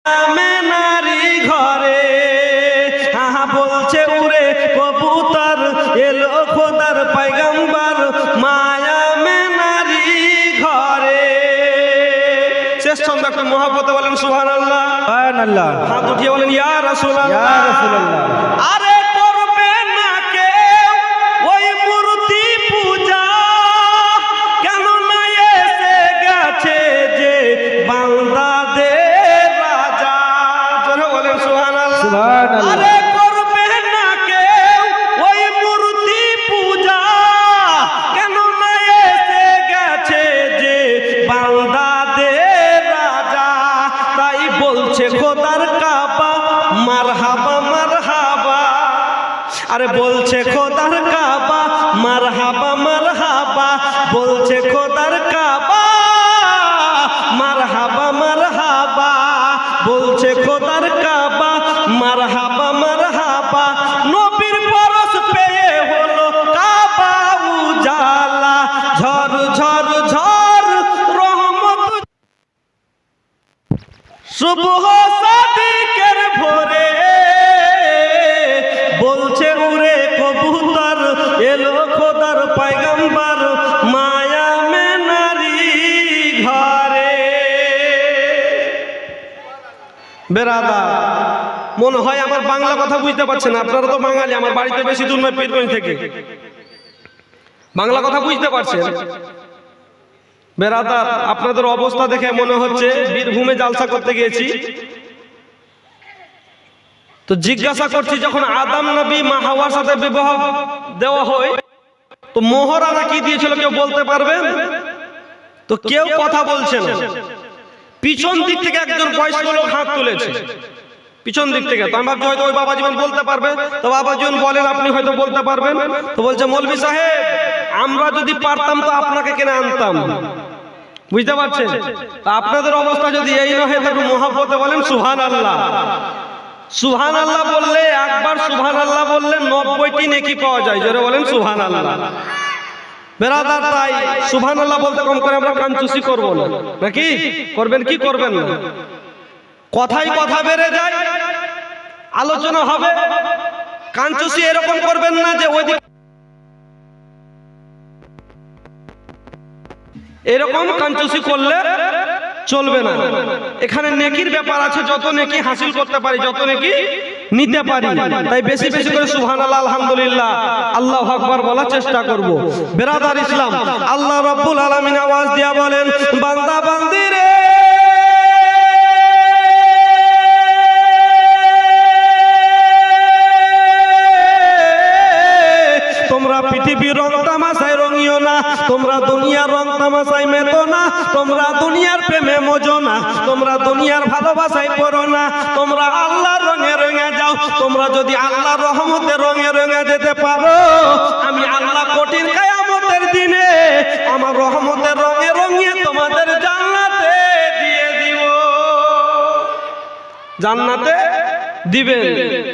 নারী ঘরে বলছে উড়ে কবুতর এলো খোদার পয়গম্বর মায়া মে নারী ঘরে। শেষ ছন্দ একটু মহব্বতে বলেন সুবহানাল্লাহ। সুবহানাল্লাহ। হাত উঠিয়ে বলেন ইয়া রাসূলুল্লাহ। ইয়া রাসূলুল্লাহ। আরে করবে না কেউ ওই মূর্তি পূজা, কেন না এসে গেছে যে বান্দাদের রাজা। জোরে বলেন সুবহানাল্লাহ। সুবহানাল্লাহ। আরে করবে না কেউ ওই মূর্তি পূজা, কেন না এসে গেছে যে বান্দাদের রাজা। তাই বলছে খোদার কাবা মারহাবা মারহাবা। আরে বলছে খোদার কাবা মারহাবা মারহাবা, বলছে খোদার কাবা মারহাবা মারহাবা, বলছে খোদার কাবা মারহাবা মারহাবা। নবীর পরশ পেয়ে হলো কাবা উজালা, ঝড় ঝড় ঝড় রহমত সুবহ সাদিকের ভোরে, বলছে উড়ে কবুতর এলো খোদার পয়গম্বর মায়া মে নারী ঘরে। বেরাদা, মনে হয় আমার বাংলা কথা বুঝতে পারছেন। আপনারা তো বাঙালি, আমার বাড়িতে বেশি দূর নয়, পীরগঞ্জ থেকে। বাংলা কথা বুঝতে পারছেন? বেরাদার, আপনাদের অবস্থা দেখে মনে হচ্ছে বীরভূমে জালসা করতে গিয়েছি। তো জিজ্ঞাসা করছি, যখন আদম নবী মা হাওয়ার সাথে বিবাহ দেওয়া হয় তো মোহরানা কি দিয়েছিল কেউ বলতে পারবেন? তো কেউ কথা বলছে না। পিছন দিক থেকে একজন বয়স্ক লোক হাত তুলেছে, পিছন দিক থেকে। তো আমি ভাবছি হয়তো ওই বাবা জীবন বলতে পারবে। তো বাবা জীবন বলেন, আপনি হয়তো বলতে পারবেন। তো বলছে, মৌলভী সাহেব আমরা যদি পারতাম তো আপনাকে কেন আনতাম। বুঝতে পারছেন? আপনাদের অবস্থা যদি এই নয় তো একটু মহব্বতে বলেন সুবহানাল্লাহ। সুবহানাল্লাহ বললে, একবার সুবহানাল্লাহ বললে 90টি নেকি পাওয়া যায়। জোরে বলেন সুবহানাল্লাহ। বেরাদার, তাই সুবহানাল্লাহ বলতে কম করে আমরা কানচুসি করব না, নাকি করবেন কি করবেন না? কথাই কথা বেড়ে যায়, আলোচনা হবে। কানচুসি এরকম করবেন না যে ওইদিকে এরকম কানচুসি করলে চলবে না। এখানে নেকির ব্যাপার আছে, যত নেকি হাসিল করতে পারি, যত নেকি নিতে পারি, তাই বেশি বেশি করে সুবহানাল্লাহ আলহামদুলিল্লাহ আল্লাহু আকবার বলার চেষ্টা করব। বেরাদার ইসলাম, আল্লাহ রাব্বুল আলামিন আওয়াজ দিয়া বলেন, বান্দা বান্দি রে তোমরা পৃথিবীর রং তামাশায় রঙিও না, তোমরা দুনিয়ার রং তামাশায় মেতো না, তোমরা দুনিয়ার প্রেমে মজো না, তোমরা দুনিয়ার ভালোবাসায় পড়ো না, তোমরা আল্লাহর রঙে রঙে যাও। তোমরা যদি আল্লাহর রহমতে রঙে রঙে যেতে পারো, আমি আল্লাহ কঠিন কিয়ামতের দিনে আমার রহমতের রঙে রঙিয়ে তোমাদের জান্নাতে দিয়ে দিব। জান্নাতে দিবেন,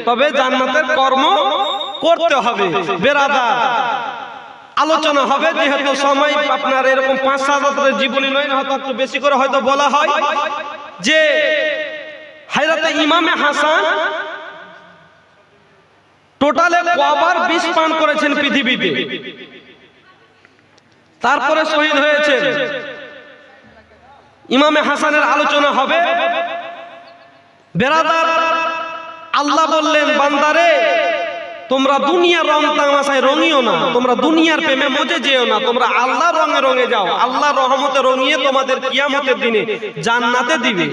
তবে জান্নাতের কর্ম করতে হবে। বেরাদার, আলোচনা হবে, যেহেতু সময় আপনার এরকম 5-7 বছরের জীবনী নয়, হয়তো একটু বেশি করে হয়তো বলা হয় যে হযরতে ইমামে হাসান টোটালে কবার বিষ পান করেছেন পৃথিবীতে, তারপরে শহীদ হয়েছেন। ইমামে হাসানের আলোচনা হবে। বেরাদার, আল্লাহ বললেন, বান্দারে তোমরা দুনিয়ার রং তামাশায় রঙিও না, তোমরা দুনিয়ার প্রেমে মজে যেও না, তোমরা আল্লাহর রঙে রঙে যাও। আল্লাহর রহমতে রঙিয়ে তোমাদের কিয়ামতের দিনে জান্নাতে দিবে।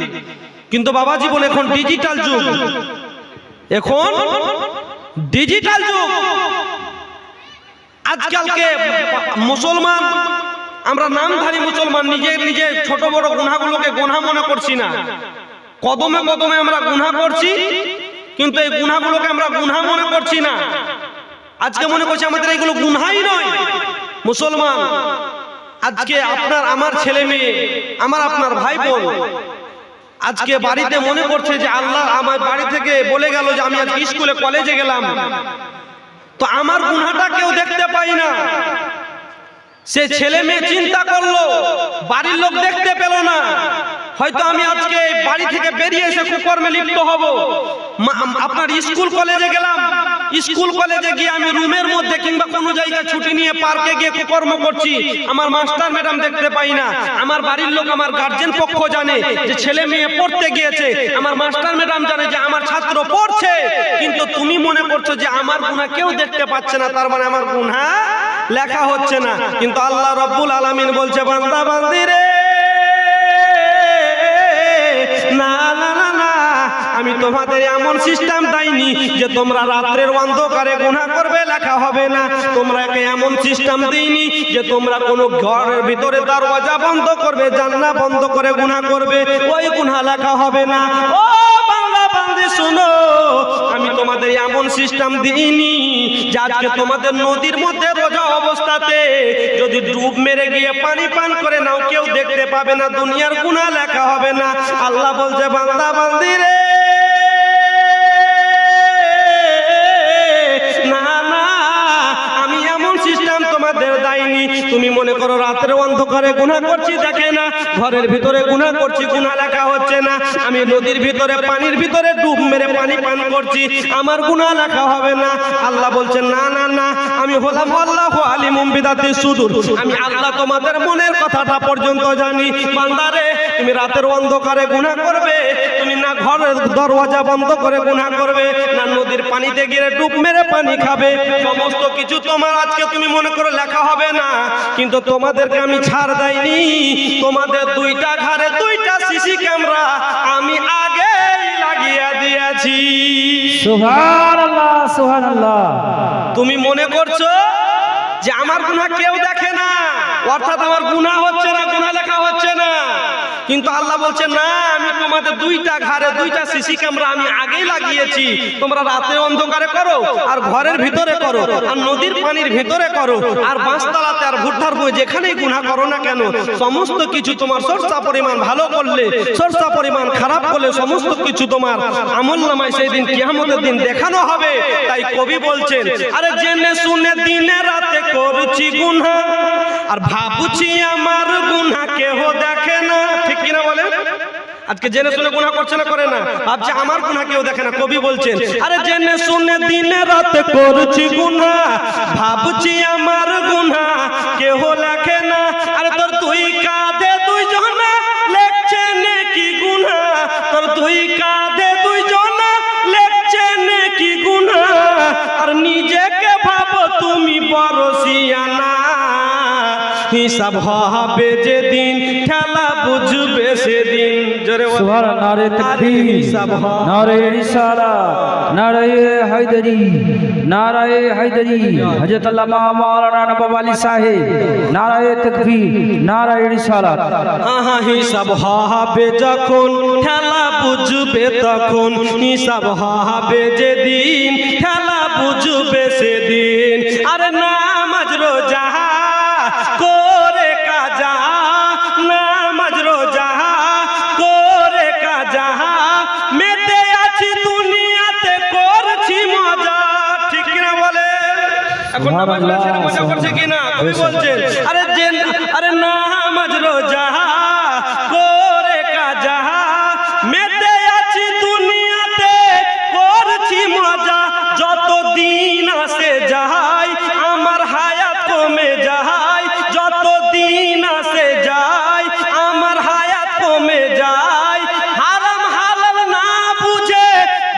কিন্তু বাবা জীবন এখন ডিজিটাল যুগ, এখন ডিজিটাল যুগ। আজকালকে মুসলমান, আমরা নামধারী মুসলমান, নিজে ছোট বড় গুনাহগুলোকে গুনাহ মনে করছি না। কদমে কদমে আমরা গুনাহ করছি, কিন্তু এই গুনাহগুলোকে আমরা গুনাহ মনে করছি না। আজকে মনে করছি আমাদের এইগুলো গুনাহই নয়। মুসলমান, আজকে আপনার আমার ছেলে মেয়ে, আমার আপনার ভাই বোন আজকে বাড়িতে মনে করছে যে আল্লাহ আমার বাড়ি থেকে বলে গেল যে আমি আজকে স্কুলে কলেজে গেলাম, তো আমার গুনাহটা কেউ দেখতে পাই না। সে ছেলে মেয়ে চিন্তা করলো, বাড়ির লোক দেখতে পেল না, হয়তো আমি আজকে বাড়ি থেকে বেরিয়ে এসে কুকর্মে লিপ্ত হব, আপনার স্কুল কলেজে গেলাম, স্কুল কলেজে গিয়ে আমি রুমের মধ্যে কিংবা কোনো জায়গায় ছুটি নিয়ে পার্কে গিয়ে কুকর্ম করছি, আমার মাস্টার ম্যাডাম দেখতে পাই না, আমার বাড়ির লোক আমার গার্জেন পক্ষ জানে যে ছেলে মেয়ে পড়তে গিয়েছে, আমার মাস্টার ম্যাডাম জানে যে আমার ছাত্র পড়ছে, কিন্তু তুমি মনে করছো যে আমার গুনাহ কেউ দেখতে পাচ্ছে না, তার মানে আমার গুনাহ লেখা হচ্ছে না। কিন্তু আল্লাহ রাব্বুল আলামিন বলছে, বান্দা বান্দি রে, না না না না, আমি তোমাদের এমন সিস্টেম দেইনি যে তোমরা রাতের অন্ধকারে গুনাহ করবে, লেখা হবে না। তোমরা এমন সিস্টেম দেইনি যে তোমরা কোনো ঘরের ভিতরে দরজা বন্ধ করবে, জানলা বন্ধ করে গুনাহ করবে, ওই গুনাহ লেখা হবে না। ও বান্দা বান্দি শুনো, আমি তোমাদের এমন সিস্টেম দিইনি যে আজকে তোমাদের নদীর মধ্যে রোজা অবস্থাতে যদি ডুব মেরে গিয়ে পানি পান করে নাও, কেউ দেখতে পাবে না, দুনিয়ার গুনাহ লেখা হবে না। আল্লাহ বলছে, বান্দা বান্দি রে, না না, আমি এমন সিস্টেম তোমাদের দেইনি। তুমি মনে করো রাতের অন্ধকারে গুনাহ করছি, দেখে না, ঘরের ভিতরে গুনাহ করছি, গুনাহ লেখা হচ্ছে না। আমি নদীর ভিতরে পানির ভিতরে ডুব মেরে পানি পান করছি, আমার গুনাহ লেখা হবে না। আল্লাহ বলছেন, না না না, আমি হলাম আল্লাহু আলিমুম বিদাতিস সুদূর, আমি আল্লাহ তোমাদের মনের কথাটা পর্যন্ত জানি। বান্দারে, তুমি রাতের অন্ধকারে গুনাহ করবে, তুমি না ঘরের দরওয়াজা বন্ধ করে গুনাহ করবে, না নদীর পানিতে গিয়ে ডুব মেরে পানি খাবে, সমস্ত কিছু তোমার আজকে তুমি মনে করো লেখা হবে না, কিন্তু তোমাদেরকে আমি ছাড় দেইনি। তোমাদের দুইটা ঘরে দুইটা সিসি ক্যামেরা আমি আগেই লাগিয়ে দিয়েছি। সুবহানাল্লাহ সুবহানাল্লাহ। তুমি মনে করছো যে আমার গুনাহ কেউ দেখে না, অর্থাৎ আমার গুনাহ হচ্ছে না, গুনাহ লেখা হচ্ছে না, কিন্তু আল্লাহ বলছে, না, আমি তোমাদের দুইটা ঘরে দুইটা সিসি ক্যামেরা আমি আগেই লাগিয়েছি। তোমরা রাতে অন্ধকারে করো, আর ঘরের ভিতরে করো, আর নদীর পানির ভিতরে করো, আর বাঁশতলাতে আর ভুট্টার বই যেখানেই গুনাহ করো না কেন, সমস্ত কিছু তোমার সরসা পরিমাণ ভালো করলে, সরসা পরিমাণ খারাপ করলে, সমস্ত কিছু তোমার আমলনামায় সেই দিন কিয়ামতের দিন দেখানো হবে। তাই কবি বলছেন, আরে জেনে শুনে দিনে রাতে করছি গুনাহ, আর ভাবছি আমার গুনাহ কেহ দেখে না। ঠিক কিনা বলেন? আজকে জেনে শুনে গুনাহ করছে না, করে না, ভাবছে আমার গুনাহ কেউ দেখে না। কবি বলছেন, আরে জেনে শুনে দিনে রাতে করছি গুনাহ, ভাবছি আমার গুনাহ কেহ লেখে না। আরে তোর তুই কাঁধে দুইজনা লেখছে নেকি গুনাহ, তোর তুই কাঁধে দুইজনা লেখছে নেকি গুনাহ, আর নিজেকে ভাবো তুমি বড় সিয়ানা। হিসাব হবে যেদিন, খেলা বুঝবে সেদিন। জোরে বল সুবহানাল্লাহ। নারে তাকবীর, হিসাব নারে রিসালাত, নারে হায়দারি, নারে হায়দারি, হযরত আল্লামা মাওলানা নবাব আলী সাহেব, নারে তাকবীর, নারে রিসালাত। হিসাব হবে যখন, খেলা বুঝবে তখন, হিসাব হবে যেদিন, খেলা বুঝবে সেদিন। আরে নামাজ রোজা করে কাজা, নামাজ রোজা করে কাজা, মেতে আছি দুনিয়াতে করছি মজা। ঠিক কিনা বলে? এখন নামাজ ছেড়ে মজা করছে কিনা? কবি বলছেন, আরে নামাজ রোজা করে কাজা, মেতে আছি দুনিয়াতে করছি মজা। যত দিন আসে যায় আমার হায়াত কমে যায়, যত দিন আসে যায় আমার হায়াত কমে যায়। হারাম হালাল না বুঝে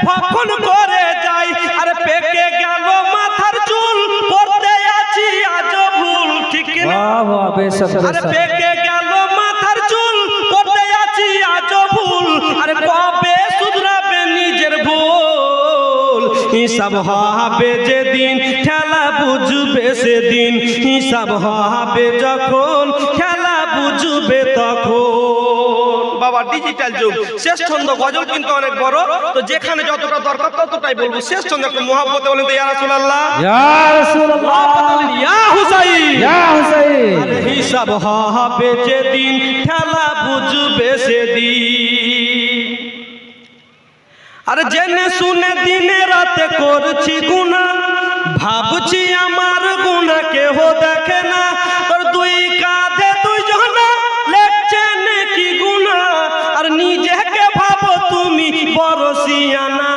ভক্ষণ করে যাই, আরে পেকে গেল মাথার চুল, করতে আছি আজ ভুল। ঠিক কিনা? বাহ বাহ, বেশক আরে বেশক। পেকে গেল মাথার চুল, করতে আছি আজ ভুল, আরে কবে শুধরাবে নিজের ভুল। হিসাব হবে যেদিন, খেলা বুঝবে সেদিন, হিসাব হবে যখন, খেলা বুঝবে তখন। বাবা, ডিজিটাল যুগ, শেষ ছন্দ গজল কিন্তু অনেক বড়, তো যেখানে যতটা দরকার ততটাই বলবো। শেষ ছন্দ একটু মুহাব্বতে বলেন তো, ইয়া রাসূলুল্লাহ, ইয়া রাসূলুল্লাহ, ইয়া হুসাইন, ইয়া হুসাইন। হিসাব হবে যেদিন, খেলা বুঝবে সেদিন। আরে জেনে শুনে দিনে রাতে করছি গুনাহ, ভাবছি আমার গুনাহ কেহ দেখে না। তোর দুই কাঁধে দুইজনা লেখছে নেকি গুনাহ, রসিয়ানা,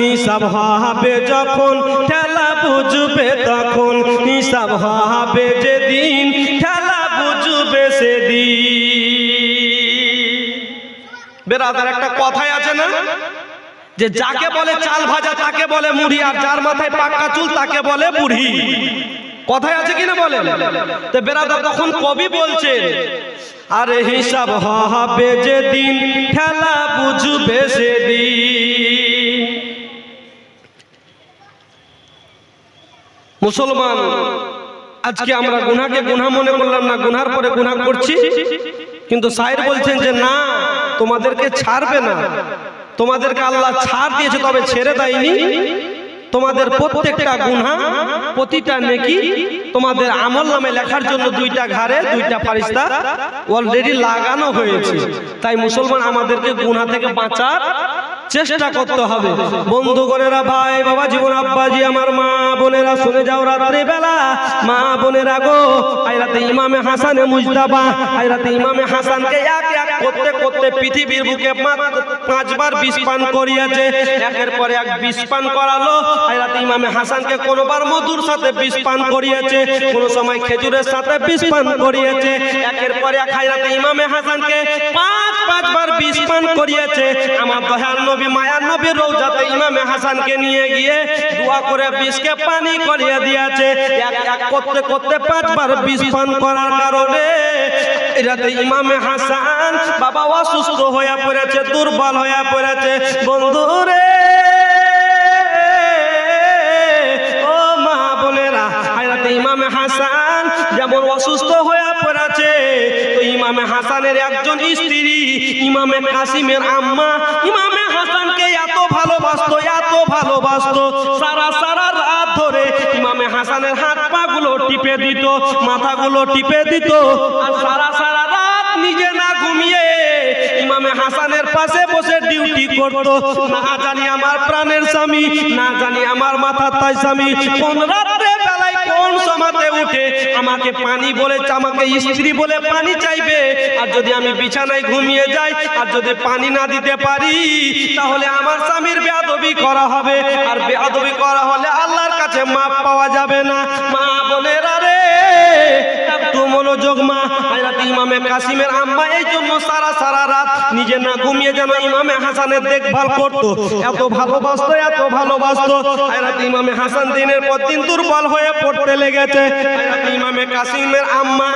হিসাব হবে যখন ঠেলা বুঝবে তখন, হিসাব হবে যেদিন ঠেলা বুঝবে সেদিন। বেরাদার একটা কথাই আছে না, যে যাকে বলে চাল ভাজা তাকে বলে মুড়ি, আর যার মাথায় পাক্কা চুল তাকে বলে বুড়ি। কথায় আছে কিনা বলেন? তো বেরাদার তখন কবি বলছে, আরে হিসাব হবে যেদিন ঠেলা বুঝবে সেদিন। মুসলমান, আজকে আমরা গুনাহকে গুনাহ মনে করলাম না, গুনার পরে গুনাহ করছি। কিন্তু শায়ের বলছেন যে না, তোমাদেরকে ছাড়বে না, তোমাদেরকে আল্লাহ ছাড় দিয়েছে, তবে ছেড়ে দেয়নি। তোমাদের প্রত্যেকটা গুনাহ, প্রতিটা নেকি তোমাদের আমলনামে লেখার জন্য দুইটা ঘাড়ে দুইটা ফারিস্তা অলরেডি লাগানো হয়েছে। তাই মুসলমান, আমাদেরকে গুনাহ থেকে বাঁচার চেষ্টা করতে হবে। বন্ধুগণেরা, ভাই বাবা, জীবন আব্বাজি, আমার মা বোনেরা, শুনে যাও রাত্রে বেলা, মা বোনেরা গো, আইরাতে ইমামে হাসানে মুজতাবা, আইরাতে ইমামে হাসানকে এক এক করতে করতে পৃথিবীর বুকে 5 বার বিষ পান করিয়েছে। একের পর এক বিষ পান করালো। আইরাতে ইমামে হাসানকে কোনোবার মধুর সাথে বিষ পান করিয়েছে, কোন সময় খেজুরের সাথে বিষ পান করিয়েছে। একের পর এক আইরাতে ইমামে হাসানকে 5 বার বিষ পান করিয়েছে। আমার দয়াল নবী, মায়ার নবী রওজাতে ইমামে হাসানকে নিয়ে গিয়ে দোয়া করে বিষকে পানি করিয়ে দিয়েছে। এক এক করতে করতে 5 বার বিষ পান করার কারণে এরাতে ইমামে হাসান বাবা অসুস্থ হয়ে পড়েছে, দুর্বল হয়ে পড়েছে। বন্ধুরে, ও মা বোনেরা, এরাতে ইমামে হাসান যেমন অসুস্থ হয়ে পড়েছে, তো ইমামে হাসানের একজন স্ত্রী ইমামে কাসিমের আম্মা ইমামে হাসানকে এত ভালোবাসতো, এত ভালোবাসতো, সারা সারা রাত ধরে ইমামে হাসানের হাত পা গুলো টিপে দিত, মাথাগুলো টিপে দিত, আর সারা সারা রাত নিজে না ঘুমিয়ে ইমামে হাসানের পাশে বসে ডিউটি করতো। না জানি আমার প্রাণের স্বামী, না জানি আমার মাথার তাই স্বামী কোন রাত্রে বেলায় কোন সময়তে উঠে আমাকে পানি বলে, আমাকে স্ত্রী বলে পানি চাইবে। আর যদি আমি বিছানায় ঘুমিয়ে যাই, আর যদি পানি না দিতে পারি, তাহলে আমার স্বামীর বেয়াদবি করা হবে, আর বেয়াদবি করা হলে আল্লাহর কাছে মাপ পাওয়া যাবে না। মা বোনেরা রে, একটু মনোযোগ। মা হযরত ইমামে কাসিমের আম্মা এই জন্য সারা সারা রাত নিজে না ঘুমিয়ে যেন ইমামে হাসানের দেখভাল করতো, এত ভালোবাসতো, এত ভালোবাসতো। হযরত ইমামে হাসান দিনের পর দিন দুর্বল হয়ে পড়তে লেগেছে। হযরত ইমামে কাসিমের আম্মা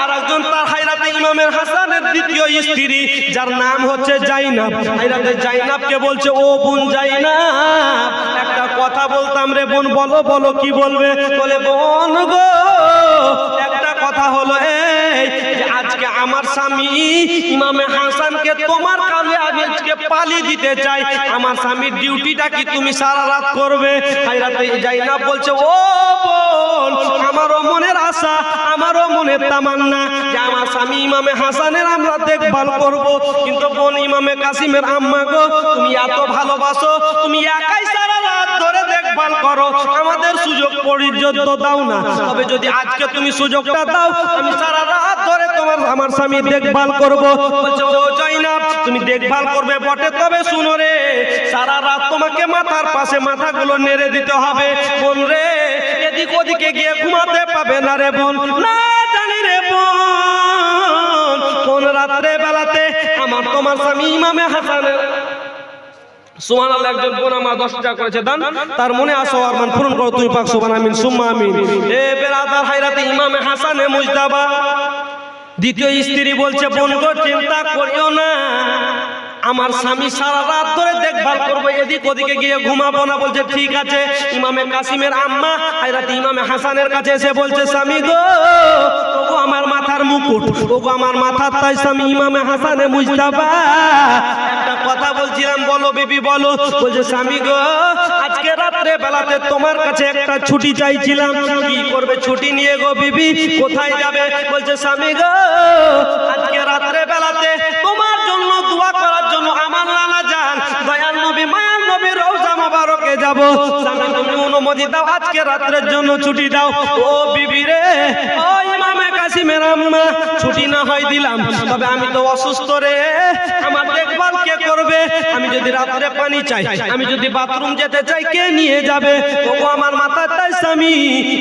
আর একজন তার হযরত ইমামের হাসানের দ্বিতীয় স্ত্রী, যার নাম হচ্ছে জাইনাব, হযরত জাইনাবকে বলছে, ও বোন জাইনাব, একটা কথা বলতাম রে বোন। বলো বলো, কি বলবে? বলে, বোন গো, একটা কথা হলো এই যে আজকে আমার স্বামী ইমামে হাসানকে তোমার কাছে আমি আজকে পালি দিতে চাই। আমার স্বামীর ডিউটিটা কি তুমি সারা রাত করবে? হযরত জাইনাব বলছে, ও বোন, আমারও মনের আশা, আমারও মনের তামান্না যে আমার স্বামী ইমামে হাসানের আমরা দেখভাল করব। কিন্তু বোন ইমামে কাসিমের আম্মা গো, তুমি এত ভালোবাসো, তুমি একাই সারা রাত ধরে দেখভাল করো, আমাদের সুযোগ পর্যন্ত দাও না। তবে যদি আজকে তুমি সুযোগটা দাও, আমি সারা রাত ধরে আমার স্বামী দেখভাল করব। বলছে, ও জাইনাব, তুমি দেখভাল করবে বটে, তবে শুনো রে, সারা রাত তোমাকে মাথার পাশে মাথাগুলো নেড়ে দিতে হবে। বোন রে, এদিক ওদিকে গিয়ে ঘুমাতে পাবে না রে বোন। না জানি রে বোন, কোন রাত্রে বেলাতে আমার তোমার স্বামী ইমামে হাসানের সুবহানাল্লাহ, একজন বোন আমার 10 টাকা করেছে দান, তার মনে আসো আর মান পূরণ করো তুমি পাক। সুবহান আমিন সুম্মা আমিন। এ বেরাদার, হযরত ইমামে হাসানে মুজতাবা দ্বিতীয় স্ত্রী বলছে, বোন গো, চিন্তা করিও না, আমার স্বামী সারা রাত ধরে দেখভাল করবো, এদিক ওদিকে গিয়ে ঘুমাবো না। বলছে, ঠিক আছে। ইমামে কাসিমের আম্মা হযরত ইমামে হাসানের কাছে এসে বলছে, স্বামী গো, ওগো আমার মাথার মুকুট, ওগো আমার মাথার তাই স্বামী ইমামে হাসানে মুজতাবা, একটা কথা বলছিলাম, বলো বিবি বলো। বলছে, স্বামী গো, আজকে রাত্রে বেলাতে তোমার কাছে একটা ছুটি চাইছিলাম। কি করবে ছুটি নিয়ে গো বিবি? কোথায় যাবে? বলছে, স্বামী গো, আজকে রাত্রে বেলাতে তোমার জন্য দোয়া করার জন্য আমার নানা জান দয়াল নবী মায়ার নবী রওজা মোবারকে যাব। স্বামী, তুমি অনুমতি দাও, আজকে রাত্রের জন্য ছুটি দাও। ও বিবি রে, ও ইমামে কাসিমের আম্মা, ছুটি না হয় দিলাম, তবে আমি তো অসুস্থ রে, আমার দেখভাল কে করবে? আমি যদি রাত্রে পানি চাই, আমি যদি বাথরুম যেতে চাই, কে নিয়ে যাবে? ওগো আমার মাথার তাই স্বামী,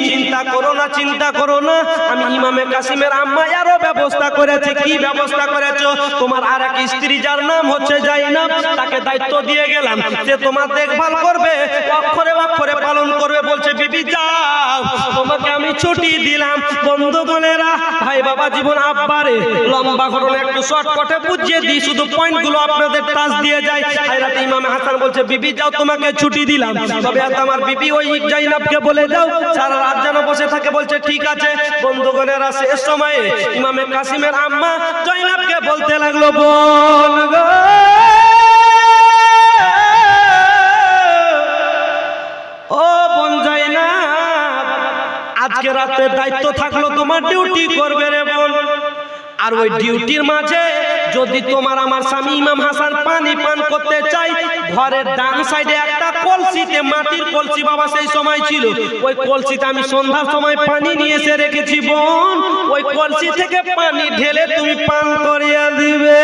চিন্তা করো না, চিন্তা করো না। আমি ইমামে কাসিমের আম্মা আরো ব্যবস্থা করেছি। কি ব্যবস্থা করেছো? তোমার আর এক স্ত্রী যার নাম হচ্ছে জাইনাব, তাকে দায়িত্ব দিয়ে গেলাম, সে তোমার দেখভাল করবে, অক্ষরে অক্ষরে পালন করবে। বলছে বিবি যাও, তোমাকে আমি ছুটি দিলাম। বন্ধুগণেরা, ভাই বাবা জীবন আব্বারে লম্বা ঘটনা একটু শর্টকাটে বুঝিয়ে দিই, শুধু পয়েন্টগুলো আপনাদের টাচ দিয়ে যায়। হায়রাতে ইমাম হাসান বলছে বিবি যাও, তোমাকে ছুটি দিলাম। তবে এত আমার বিবি ওই জাইনাবকে বলে যাও সারা রাত যেন বসে থাকে। বলছে ঠিক আছে। বন্ধুগণেরা, শেষ সময়ে ইমামে কাসিমের আম্মা জাইনাবকে বলতে লাগলো, বোন গো, ও বোন জাইনাব, আজকে রাতে দায়িত্ব থাকলো, তোমার ডিউটি করবে রে বোন। আর ওই ডিউটির মাঝে যদি তোমার আমার স্বামী ইমাম হাসান পানি পান করতে চাই, ঘরের ডান সাইডে একটা কলসিতে, মাটির কলসি বাবা সেই সময় ছিল, ওই কলসিতে আমি সন্ধ্যার সময় পানি নিয়ে এসে রেখেছি বোন, ওই কলসি থেকে পানি ঢেলে তুমি পান করিয়ে দিবে।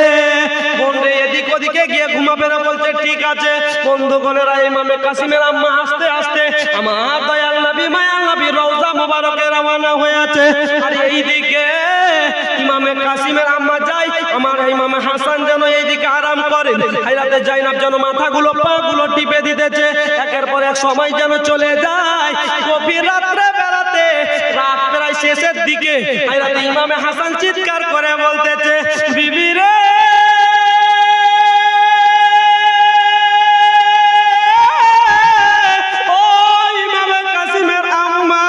বোন রে, এদিক ওদিকে গিয়ে ঘুমাবে না। বলছে ঠিক আছে। বন্ধুগণেরা, ইমামে কাসিমের আম্মা আস্তে আস্তে আমার দয়াল নবী মায়াল নবী রওজা মুবারকে রওনা হয়ে আছে। আর এইদিকে ইমামে কাসিমের আম্মা যাই, আমার ইমামে হাসান যেন এইদিকে আরাম করেন। হায়রাতে জাইনাব যেন মাথাগুলো পাগুলো টিপে দিতেছে। একের পর এক সময় যেন চলে যায়। গভীর রাত্রে বেড়াতে, রাত প্রায় শেষের দিকে, হায়রাতে ইমামে হাসান চিৎকার করে বলতেছে, বিবি রে, ও ইমামে কাসিমের আম্মা,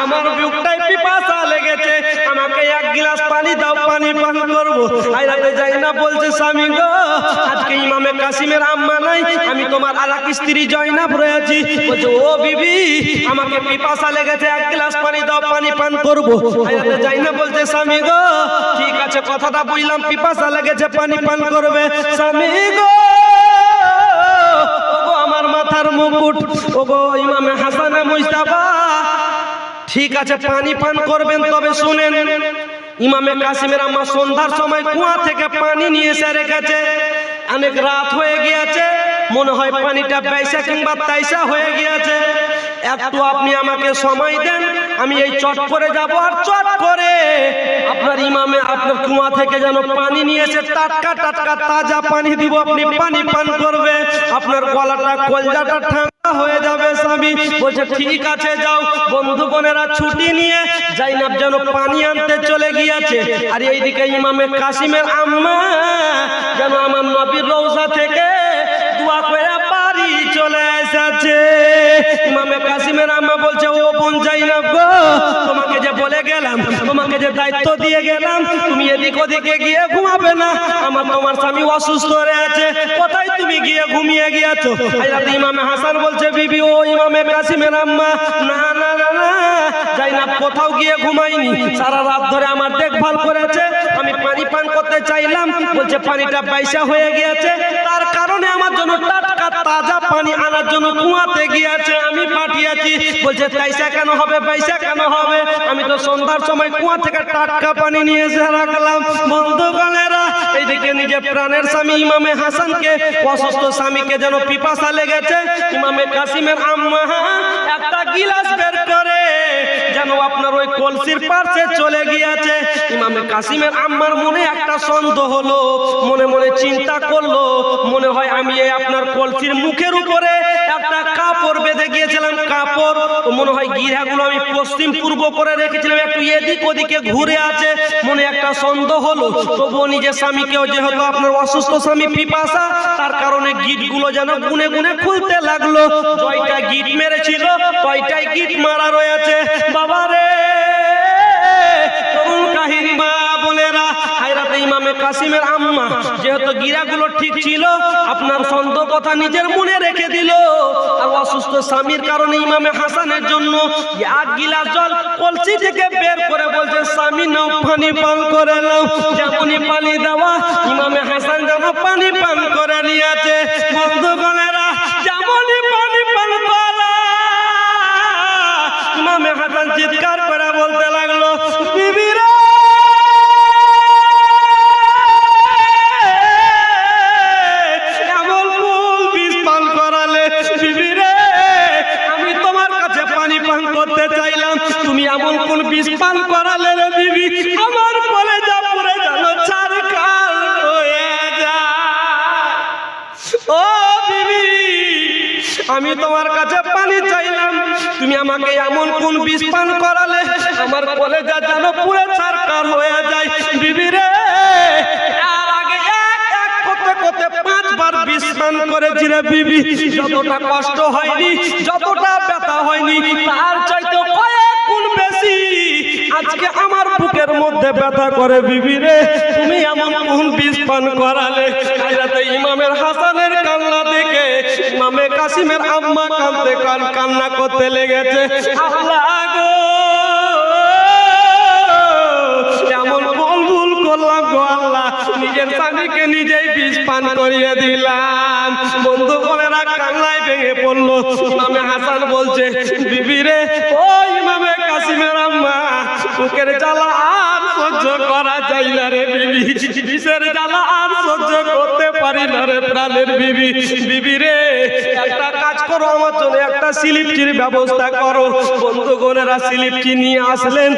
আমার বুকটায় পিপাসা লেগেছে, আমাকে এক গ্লাস পানি দাও, পানি পান করবো। হায়রাতে জাইনাব বলছে, স্বামী গো, আজকে ইমামে কাসিমের আম্মা নাই, আমি তোমার আর এক স্ত্রী জাইনাব রয়েছি। বলছে ও বিবি, আমাকে পিপাসা লেগেছে, এক গ্লাস পানি দাও, পানি পান করবো। হায়রাতে জাইনাব বলছে, স্বামী গো, ঠিক আছে, কথাটা বুঝলাম, পিপাসা লেগেছে, পানি পান করবে। স্বামী গো, ওগো আমার মাথার মুকুট, ওগো ইমামে হাসানে মুজতাবা, ঠিক আছে পানি পান করবেন, তবে শুনেন, ইমামে কাসিমের আম্মা সন্ধ্যার সময় কুয়া থেকে পানি নিয়ে এসে রেখেছে। অনেক রাত হয়ে গিয়েছে, মনে হয় পানিটা বাইসা কিংবা তাইসা হয়ে গিয়েছে। একটু আপনি আমাকে সময় দেন, আমি এই চট করে যাব, আর চট করে আপনার ইমামে আপনার কুয়া থেকে যেন পানি নিয়ে এসে টাটকা টাটকা তাজা পানি দিব, আপনি পানি পান করবে, আপনার গলাটা কলজাটা ঠান্ডা হয়ে যাবে। স্বামী বলছে ঠিক আছে যাও। বন্ধুগণেরা, ছুটি নিয়ে জাইনাব যেন পানি আনতে চলে গিয়েছে। আর এইদিকে ইমামে কাসিমের আম্মা যেন আমার নবীর রওজা থেকে দোয়া করে বাড়ি চলে এসেছে। ইমামে কাসিমের আম্মা বলছে, ও বোন জাইনাব গো, তোমাকে যে বলে গেলাম, তোমাকে যে দায়িত্ব দিয়ে গেলাম, তুমি এদিক ওদিকে গিয়ে ঘুমাবে না, আমার তোমার স্বামী অসুস্থ হয়ে আছে, কোথায় তুমি গিয়ে ঘুমিয়ে গিয়েছো? হায়রাতে ইমামে হাসান বলছে, বিবি ও ইমামে কাসিমের আম্মা, না না না না, জাইনাব কোথাও গিয়ে ঘুমাইনি, সারা রাত ধরে আমার দেখভাল করেছে, আমি পানি পান করতে চাইলাম, বলছে পানিটা বাইসা হয়ে গিয়েছে, তার কারণে আমার জন্য টাটকা তাজা পানি আনার জন্য কুয়াতে গিয়েছে, আমি পাঠিয়েছি। বলছে তাইসা কেন হবে, বাইসা কেন হবে, আমি তো সন্ধ্যার সময় কুয়া থেকে টাটকা পানি নিয়ে এসে রাখলাম। বন্ধুগণেরা, এইদিকে নিজের প্রাণের স্বামী ইমামে হাসানকে, অসুস্থ স্বামীকে যেন পিপাসা লেগেছে, ইমামে কাসিমের আম্মা একটা গিলাস বের করে যেন আপনার ওই কলসির পাশে চলে গিয়েছে। ইমামে কাসিমের আম্মার মনে একটা সন্দেহ হলো, মনে মনে চিন্তা করলো, মনে হয় আমি এই আপনার কলসির মুখের উপরে একটা কাপড় বেঁধে গিয়েছিলাম, কাপড় মনে হয় গিরাগুলো আমি পশ্চিম পূর্ব করে রেখেছিলাম, একটু এদিক ওদিকে ঘুরে আছে, মনে একটা সন্দেহ হলো। তবুও নিজের স্বামীকেও, যেহেতু আপনার অসুস্থ স্বামী পিপাসা, তার কারণে গিটগুলো যেন গুনে গুনে খুলতে লাগলো। জয়টা গিট মেরেছিল, কয়টাই গিট মারা রয়েছে। বাবারে, তরুণ কাহিনী মা বোনেরা, হায়রাতে ইমামে কাসিমের আম্মা যেহেতু গিরাগুলো ঠিক ছিল, আপনার সন্দেহ কথা নিজের মনে রেখে দিল। আর অসুস্থ স্বামীর কারণে ইমামে হাসানের জন্য এক গিলাস জল কলসি থেকে বের করে বলছে, স্বামী নাও, পানি পান করে নাও। যেমনই পানি দেওয়া, ইমামে হাসান যেন পানি পান করে নিয়েছে। বন্ধুগণেরা, যেমনই পানি পান করা, ইমামে হাসান চিৎকার করে বলতে লাগলো, বিবিরা, ও বিবি, আমি তোমার কাছে পানি চাইলাম, তুমি আমাকে এমন কোন বিষ পান করালে আমার কলেজা যেন পুরো ছারখার হয়ে যায়। বিবি রে, আর আগে এক এক করতে করতে 5 বার বিষ পান করেছি রে বিবি, যতটা কষ্ট হয়নি, যতটা ব্যথা হয়নি, তার চাইতে কয়েক গুণ বেশি আজকে আমার বুকের মধ্যে ব্যথা করে। বিবি রে, তুমি এমন কোন বিষ পান করালে? হাজরতে ইমামের হাসানের কান্না দেখে ইমামে কাসিমের আম্মা কান্না করতে লেগেছে। আল্লাহ গো, এমন ভুল করলাম গো আল্লাহ, নিজের স্বামীকে নিজেই বিষ পান করিয়ে দিলাম। বন্ধু বোনেরা কান্নায় ভেঙে পড়লো। ইমামে হাসান বলছে, বিবি রে, ও ইমামে কাসিমের আম্মা, বুকের জ্বালা আর সহ্য করা যায় না রে বিবি, বিষের জ্বালা আর সহ্য করতে পারি না রে প্রাণের বিবি। বিবি রে, একটা কাজ করো, আমার জন্য একটা সিলিপচির ব্যবস্থা করো। বন্ধুগণেরা সিলিপচি নিয়ে আসলেন,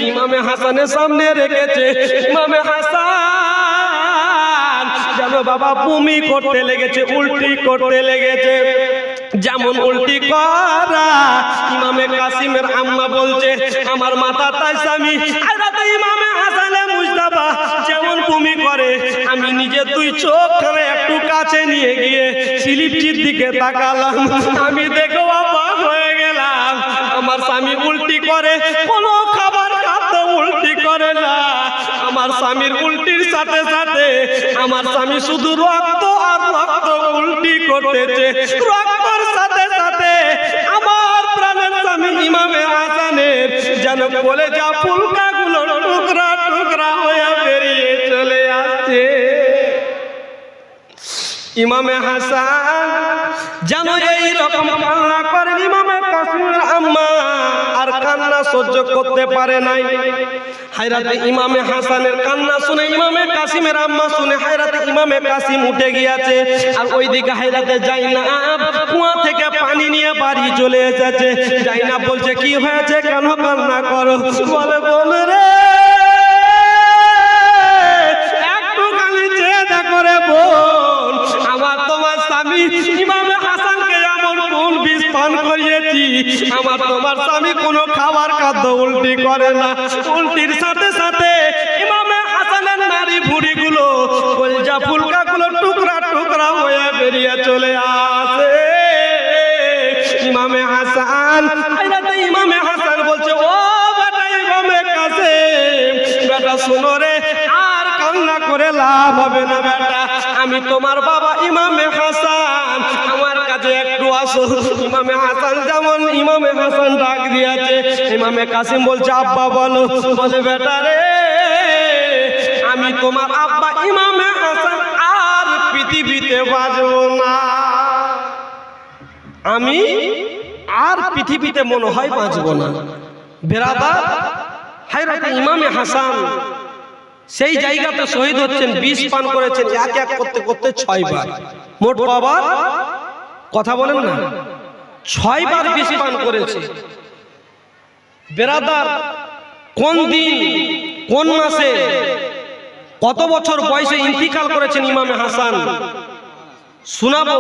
ইমামে হাসানের সামনে রেখেছে। ইমামে হাসান যেন বাবা বমি করতে লেগেছে, উল্টি করতে লেগেছে। যেমন উল্টি করা, ইমামে কাসিমের আম্মা বলছে, আমার মাথা তাই স্বামী। হাজরতে ইমামে হাসানে মুজতাবা যেমন বমি করে, আমি নিজে 2 চোখখানে একটু কাছে নিয়ে গিয়ে সিলিপচির দিকে তাকালাম। আমি দেখো অবাক হয়ে গেলাম, আমার স্বামী উল্টি করে, কোনো খাবার খাদ্য উল্টি করে না। আমার স্বামীর উল্টির সাথে সাথে আমার স্বামী শুধু রক্ত আর রক্ত উল্টি করতেছে। রক্তর সাথে সাথে আমার প্রাণের স্বামী ইমামে হাসানের যেন কলেজা ফুলকাগুলো টুকরা টুকরা হয়ে বেরিয়ে চলে আসছে। ইমামে হাসান যেন এই রকম কান্না করেন। ইমামে কাসিমের আম্মা আর কান্না সহ্য করতে পারে নাই। হায়রাতে ইমামে হাসানের কান্না শুনে ইমামে কাসিমের আম্মা শুনে হায়রাতে ইমামে কাসিম উঠে গিয়েছে। আর ওইদিকে হায়রাতে জাইনাব কুয়া থেকে পানি নিয়ে বাড়ি চলে এসেছে। জাইনাব বলছে, কি হয়েছে, কেন কান্না করো? বলে, বল রে, একটু কানে চেয়ে দেখো রে বোন, আমার তোমার স্বামী ইমামে হাসানকে এমন কোন বিষ পান করিয়েছি, আমার তোমার স্বামী কোনো খাবার খাদ্য উল্টি করে না। উল্টির সাথে সাথে ইমামে হাসানের নারী ভুঁড়িগুলো, কলজা ফুলকাগুলো টুকরা টুকরা হয়ে বেরিয়ে চলে আসে। ইমামে হাসান, ইমামে হাসান বলছে, ও বেটা ইমামে কাসিম, বেটা শোনো রে, আর কান্না করে লাভ হবে না বেটা, আমি তোমার বাবা ইমামে হাসান, আমার কাছে একটু আসো। ইমামে হাসান যেমন ইমামে হাসান ডাক দিয়েছে, ইমামে কাসিম বলছে, আব্বা বলো। বলে, বেটা রে, আমি তোমার আব্বা ইমামে হাসান আর পৃথিবীতে বাঁচব না, আমি আর পৃথিবীতে মনে হয় বাঁচব না। বেরাদার, হায়রাতে ইমামে হাসান সেই জায়গাতে শহীদ হচ্ছেন, বিষ পান করেছেন এক এক করতে করতে 6 বার। মোট কবার কথা বলেন না, 6 বার বিষ পান করেছে। বেরাদার, কোন দিন কোন মাসে কত বছর বয়সে ইন্তিকাল করেছেন ইমামে হাসান শোনাবো।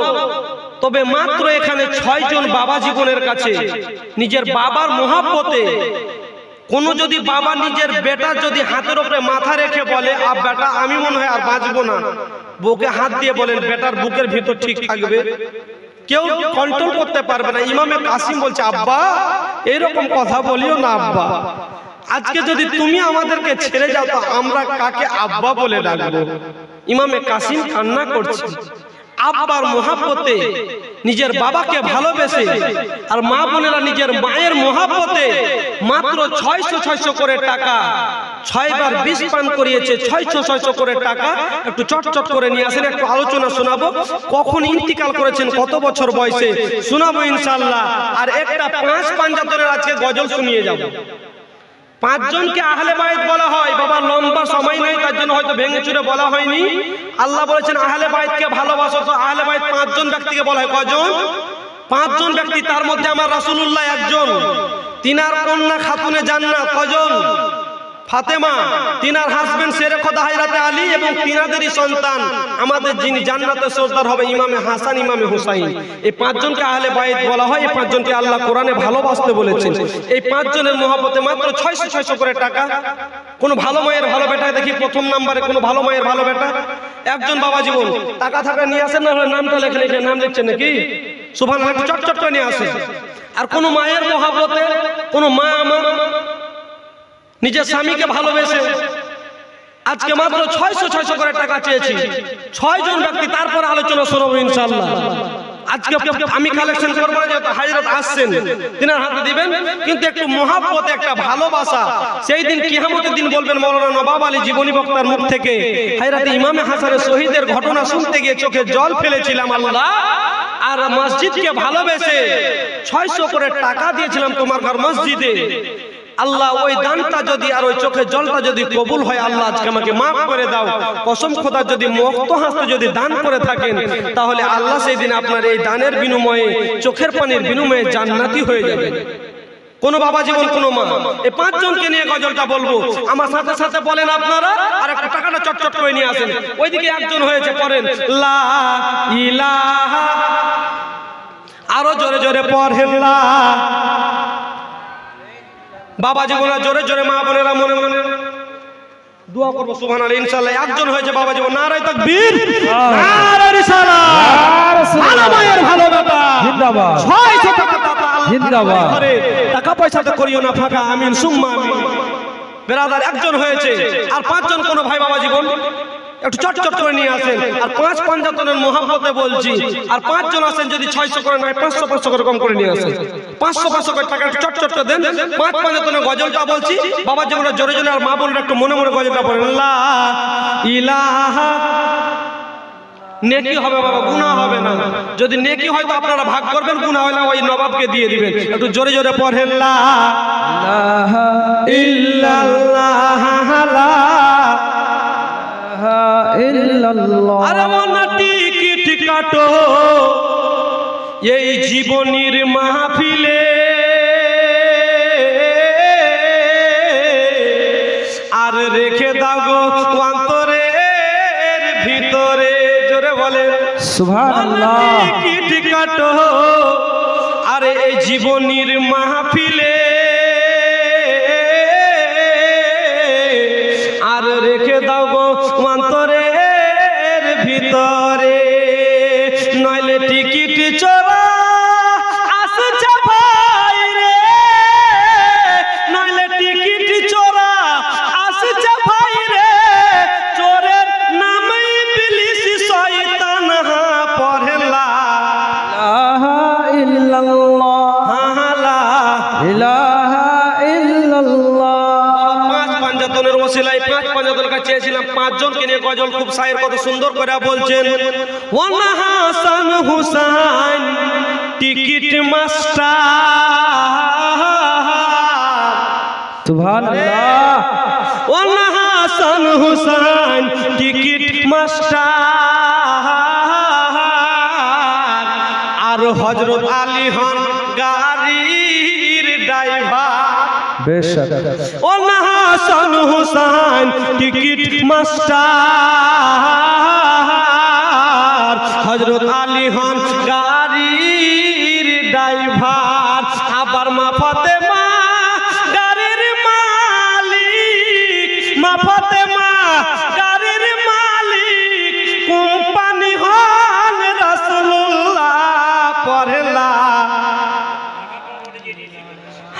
তবে মাত্র এখানে 6 জন বাবা জীবনের কাছে নিজের বাবার মহাব্বতে, কোন যদি বাবা নিজের বেটার যদি হাতের উপরে মাথা রেখে বলে, আব বেটা আমি মনে হয় আর বাঁচবো না, বুকে হাত দিয়ে বলেন বেটার বুকের ভিতর ঠিক থাকবে, কেউ কন্ট্রোল করতে পারবে না। ইমামে কাসিম বলছে, আব্বা এরকম কথা বলিও না আব্বা, আজকে যদি তুমি আমাদেরকে ছেড়ে যাও তো আমরা কাকে আব্বা বলে ডাকবো? ইমামে কাসিম কান্না করছে। আব্বার মহাব্বতে নিজের বাবাকে ভালোবেসে, আর মা বোনেরা নিজের মায়ের মহাব্বতে মাত্র 600 করে টাকা 6 বার বিষ পান করিয়েছে। 600 করে টাকা একটু চটচট করে নিয়ে আসেন, একটু আলোচনা শোনাবো। কখন ইন্তিকাল করেছেন, কত বছর বয়সে শোনাবো ইনশাআল্লাহ। আর একটা 5 পাঞ্জাতনের আজকে গজল শুনিয়ে যাব। 5 জনকে আহলে বাইত বলা হয়। বাবা লম্বা সময় নাই, তার জন্য হয়তো ভেঙে চুরে বলা হয়নি। আল্লাহ বলেছেন আহলে বাইতকে ভালোবাসো, তো আহলে বাইত 5 জন ব্যক্তিকে বলা হয়। কজন? 5 জন ব্যক্তি, তার মধ্যে আমার রাসূলুল্লাহ একজন, তিনার কন্যা খাতুনে জান্নাত কজন? ফাতেমা, তিনার হাজবেন্ড শেরে খোদা হযরত আলী এবং তিনাদেরই সন্তান আমাদের যিনি জান্নাতে সরদার হবে ইমামে হাসান, ইমামে হুসাইন। এই পাঁচজনকে আহলে বাইত বলা হয়। এই পাঁচজনকে আল্লাহ কোরআনে ভালোবাসতে বলেছেন। এই পাঁচজনের মহব্বতে মাত্র 600 করে টাকা। কোন ভালো মায়ের ভালো বেটা দেখি প্রথম নম্বরে, কোন ভালো মায়ের ভালো বেটা একজন বাবা জীবন টাকা থাকা নিয়ে আসেন, না হলে নামটা লেখে লিখে নাম লিখছেন নাকি সুবহানাল্লাহ, একটু চটচট করে নিয়ে আসেন। আর কোন মায়ের মহব্বতে কোন মা আমার নিজের স্বামীকে ভালোবেসে আজকে মাত্র 600 করে টাকা চেয়েছি 6 জন ব্যক্তি। তারপর আলোচনা শোনাবো ইনশাআল্লাহ। আজকে আমি কালেকশন করবো না, যেহেতু হযরত আসছেন তিনার হাতে দিবেন, কিন্তু একটু মহব্বত, একটা ভালোবাসা। সেই দিন কিয়ামতের দিন বলবেন মাওলানা নবাব আলী জীবনী বক্তার মুখ থেকে, হযরত ইমামে হাসানের শহীদের ঘটনা শুনতে গিয়ে চোখে জল ফেলেছিলাম আল্লাহ, আর মসজিদকে ভালোবেসে 600 করে টাকা দিয়েছিলাম তোমার ঘর মসজিদে। আল্লাহ ওই দানটা যদি আর ওই চোখের জলটা যদি কবুল হয়, আল্লাহ আজকে আমাকে মাফ করে দাও। কসম খোদা, যদি মুক্ত হাসতে যদি দান করে থাকেন, তাহলে আল্লাহ সেই দিন আপনার এই দানের বিনিময়ে, চোখের পানির বিনিময়ে জান্নাতি হয়ে যাবে। কোন বাবা জীবন, কোন মা, এই পাঁচজনকে নিয়ে গজলটা বলবো। আমার সাথে সাথে বলেন আপনারা, আর একটা টাকাটা চটচট করে নিয়ে আসেন। ওইদিকে একজন হয়েছে, পড়েন লা ইলাহা, আরো জোরে জোরে পড়েন লা। বাবা জীবনা জোরে জোরে, মা বোনেরা মনে মনে দোয়া করবো সুবহানাল্লাহ ইনশাআল্লাহ। একজন হয়েছে বাবা জীবন, নারায়ে তাকবীর, নারায়ে রিসালাত, ভালো মায়ের ভালো বাবা জিন্দাবাদ, 600 টাকা দাতা জিন্দাবাদ। টাকা পয়সাতে করিও না ফাঁকা, আমিন সুম্মা আমিন। বেরাদার একজন হয়েছে, আর পাঁচজন কোন ভাই বাবা জীবন একটু চটচট করে নিয়ে আসেন। আর 5 পাঞ্জাতনের মহব্বতে বলছি, আর পাঁচজন আসেন, যদি 600 করে নয় 500 করে কম করে নিয়ে আসেন। 500 করে টাকা একটু চটচট করে দেন। 5 পাঞ্জাতনের গজলটা বলছি, বাবা যেমন জোরে জোরে, আর মা বোনরা একটু মনে মনে গজলটা পড়েন লা ইলাহা। নেকি হবে বাবা, গুনাহ হবে না। যদি নেকি হয় তো আপনারা ভাগ করবেন, গুনাহ হলে ওই নবাবকে দিয়ে দিবেন। একটু জোরে জোরে পড়েন লা ইলাহা ইল্লাল্লাহ, আরে মনা টিকিট কাটো এই জীবনের মাহফিলে, আর রেখে দাও গো অন্তরের ভিতরে। জোরে বলে সুবহানাল্লাহ। টিকিট কাটো আরে এই জীবনের মাহফিলে, আর রেখে দাও গো অন্তরের ভিতরে, নইলে টিকিট চোরা আসছে ভাই রে, নইলে টিকিট চোরা আসছে ভাই রে, চোরের নামে ইবলিস শয়তান পড়ে লা ইলাহা ইল্লাল্লাহ, লা ইলাহা ইল্লাল্লাহ। 5 পাঞ্জাতনের ওসিলায় 5 পাঞ্জাতনের কাছে চেয়েছিলাম, 5 জনকে নিয়ে গজল খুব শায়ের কত সুন্দর করে বলছেন। ওয়ানা হাসান হুসাইন টিকিট মাস্টার, সুবহানাল্লাহ। ওয়ানা হাসান হুসাইন টিকিট মাস্টার, আর হযরত আলী হন গাড়ির ড্রাইভার। বেশক ওয়ানা হাসান হুসাইন টিকিট মাস্টার, হযরত আলী হন গাড়ির ড্রাইভার, আবার মা ফাতেমা গাড়ির মালিক, মা ফাতেমা গাড়ির মালিক, কোম্পানি হন রাসূলুল্লাহ পড়লা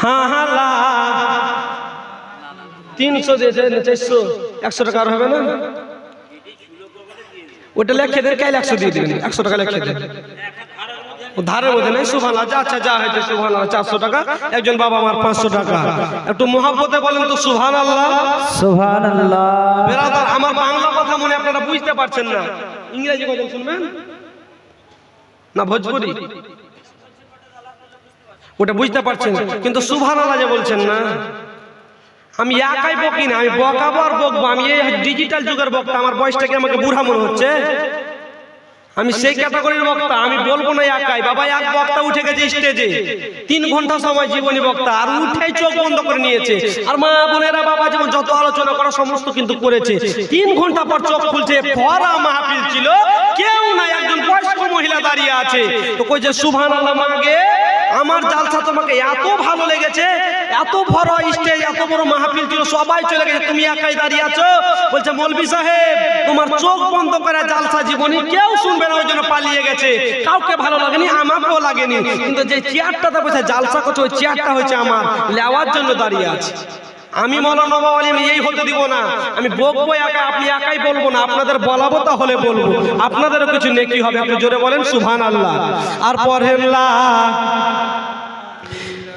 হালা। 300 দিয়েছে, 400 100 টাকা আর হবে না, ওটা লেখে দেন, কাল 100 দিয়ে দিবেন, 100 টাকা লেখে দেন ধারের মধ্যে নেই। সুবহানাল্লাহ, আচ্ছা যা হয়েছে সুবহানাল্লাহ, 400 টাকা। একজন বাবা আমার 500 টাকা। একটু মহব্বতে বলেন তো সুবহানাল্লাহ সুবহানাল্লাহ। বেরাদার, আমার বাংলা কথা মনে আপনারা বুঝতে পারছেন না, ইংরেজি গজল শুনবেন না ভোজপুরি, ওটা বুঝতে পারছেন, কিন্তু সুবহানাল্লাহ যে বলছেন না। আমি একাই বকি না, আমি বকাবো আর বকবো। আমি এই ডিজিটাল যুগের বক্তা, আমার বয়সটাকে আমাকে বুড়া মনে হচ্ছে? আমি সেই ক্যাটাগরির বক্তা, আমি বলবো না একাই। বাবা এক বক্তা উঠে গেছে স্টেজে, 3 ঘন্টা সময় জীবনী বক্তা, আর উঠেই চোখ বন্ধ করে নিয়েছে। আর মা বোনেরা বাবা যেমন যত আলোচনা করা সমস্ত কিন্তু করেছে। 3 ঘন্টা পর চোখ খুলছে, ভরা মাহফিল ছিল, কেউ নাই, একজন বয়স্ক মহিলা দাঁড়িয়ে আছে। তো কইছে সুবহানাল্লাহ মাগে, আমার জালসা তোমাকে এত ভালো লেগেছে, এত বড় স্টেজ, এত বড় মাহফিল ছিল, সবাই চলে গেছে, তুমি একাই দাঁড়িয়ে আছো। বলছে মৌলভী সাহেব, তোমার চোখ বন্ধ করে জালসা জীবনী কেউ শুনবে না, ওই জন্য পালিয়ে গেছে। কাউকে ভালো লাগেনি, আমাকেও লাগেনি, কিন্তু যে চেয়ারটাতে বসে জালসা করছে ওই চেয়ারটা হচ্ছে আমার, নেওয়ার জন্য দাঁড়িয়ে আছে। আমি মৌলানা নবাব আলী এই হতে দিব না, আমি বকবো একা, আপনি একাই বলবো না, আপনাদের বলাবো তাহলে বলবো, আপনাদেরও কিছু নেকি হবে। আপনি জোরে বলেন সুবহানাল্লাহ। আর পড়েন লা,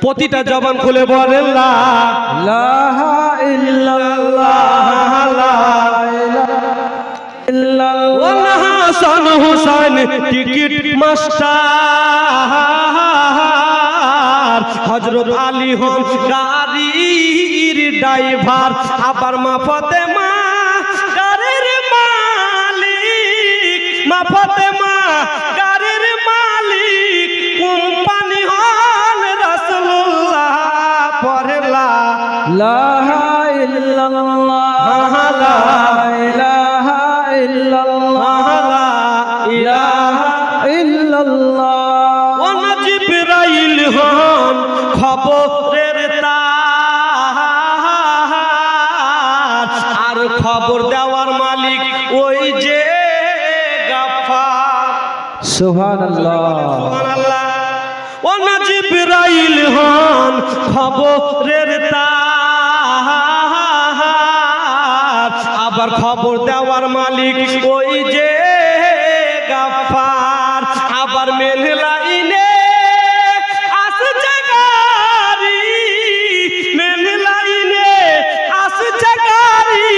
প্রতিটা জবান খুলে বলেন লা ইলাহা ইল্লাল্লাহ, লা ইলাহা ইল্লাল্লাহ। হাসান হুসাইন টিকিট মাস্টার, হযরত আলী হন গাড়ির ড্রাইভার, আবার মা ফাতেমা গাড়ির মালিক, মা ফাতেমা গাড়ির মালিক, কোম্পানি হন রাসূলুল্লাহ। পড়ে লা ইলাহা ইল্লাল্লাহ, লা ইলাহা ইল্লাল্লাহ, লা ইলাহা ইল্লাল্লাহ। ও জিবরাইল হন খবরের তার, আর খবর দেওয়ার মালিক ওই যে গাফফার। সুবহানাল্লাহ। সুবহানাল্লাহ। ও জিবরাইল হন খবরের তার, আবার খবর দেওয়ার মালিক ওই যে গাফফার। আবার মেন লাইনে আসছে গাড়ি, মেন লাইনে আসছে গাড়ি,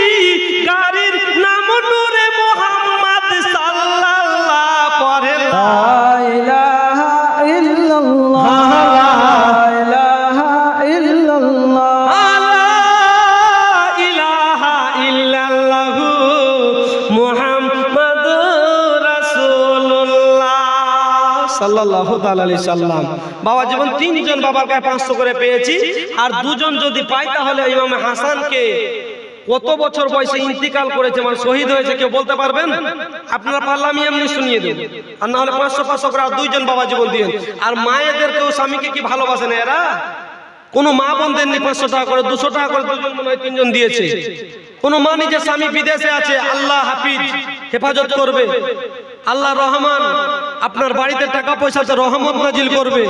গাড়ির নাম নূরে মুহাম্মদ সাল্লাল্লাহ। পড়ে লা লা ইলাহা ইল্লাল্লাহ, লা ইলাহা ইল্লাল্লাহ। ইলাহা ইল্লাল্লাহু মুহাম্মাদুর রাসূলুল্লাহ সাল্লাল্লাহু তাআলা আলাইহি সাল্লাম। বাবা যেমন 3 জন বাবার গায়ে 500 করে পেয়েছি, আর 2 জন যদি পাই তাহলে ইমাম হাসানকে কত বছর বয়সে ইন্তিকাল করেছে, মানে শহীদ হয়েছে, কেউ বলতে পারবেন? আপনারা পারলে আমি এমনি শুনিয়ে দেব, আর না হলে 500 করে আর 2 জন বাবা জীবন দিয়েন। আর মায়েদেরকেও স্বামীকে কি ভালোবাসে না এরা? কোন মা বোন দেননি 500 টাকা করে, 200 টাকা করে 2 জন মনে হয় 3 জন দিয়েছে। কোন মা নিজের স্বামী বিদেশে আছে, আল্লাহ হাফিজ, হেফাজত করবে, আল্লাহ রহমান আপনার বাড়িতে টাকা পয়সাতে রহমত নাজিল করবে।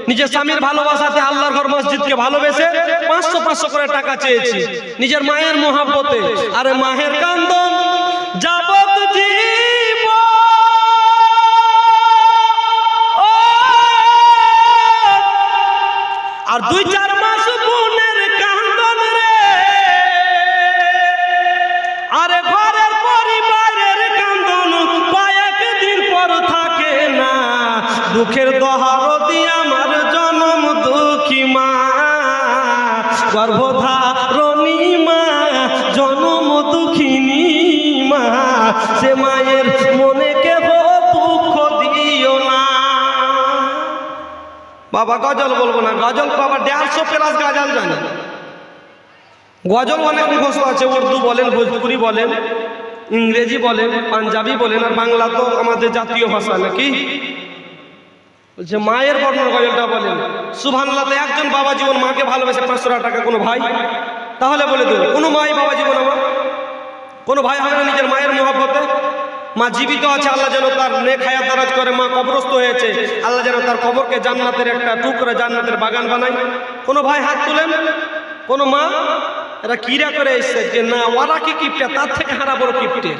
নিজের স্বামীর ভালোবাসাতে আল্লাহর ঘর মসজিদকে ভালোবেসে 500 করে টাকা চেয়েছি নিজের মায়ের মহব্বতে। আরে মায়ের কান্দন যাবত জীব, আর 2-4 মাস বোনের কান্দন রে, আরে ঘরের পরিবারের কান্দন কয়েকদিন পর থাকে না। দুঃখের দহারতি আমার জনম দুঃখী মা, গর্ভধারণী মা, জনম দুঃখিনী মা, সে মায়ের মনে কেহ দুঃখ দিও না। বাবা গজল বলবো না, গজল বাবা 150 প্লাস গজল জানে। গজল অনেক মুখস্থ আছে, উর্দু বলেন, ভোজপুরি বলেন, ইংরেজি বলেন, পাঞ্জাবি বলেন, আর বাংলা তো আমাদের জাতীয় ভাষা নাকি। বলছে মায়ের বর্ণনা গজলটা বলেন। সুবহানাল্লাহ। একজন বাবা জীবন মাকে ভালোবেসে 500 টাকা কোনো ভাই, তাহলে বলে দেবো কোনো মাই বাবা জীবন আমার, কোনো ভাই হবে না নিজের মায়ের মহব্বতে? মা জীবিত আছে, আল্লাহ যেন তার নেক হায়াত দারাজ করে। মা কবরস্থ হয়েছে, আল্লাহ যেন তার কবরকে জান্নাতের একটা টুকরা, জান্নাতের বাগান বানায়। কোনো ভাই হাত তুলেন? কোনো মা? এরা কিরা করে এসছে যে না ওরা কি কিপটা, তার থেকে হারা বড় কিপটে।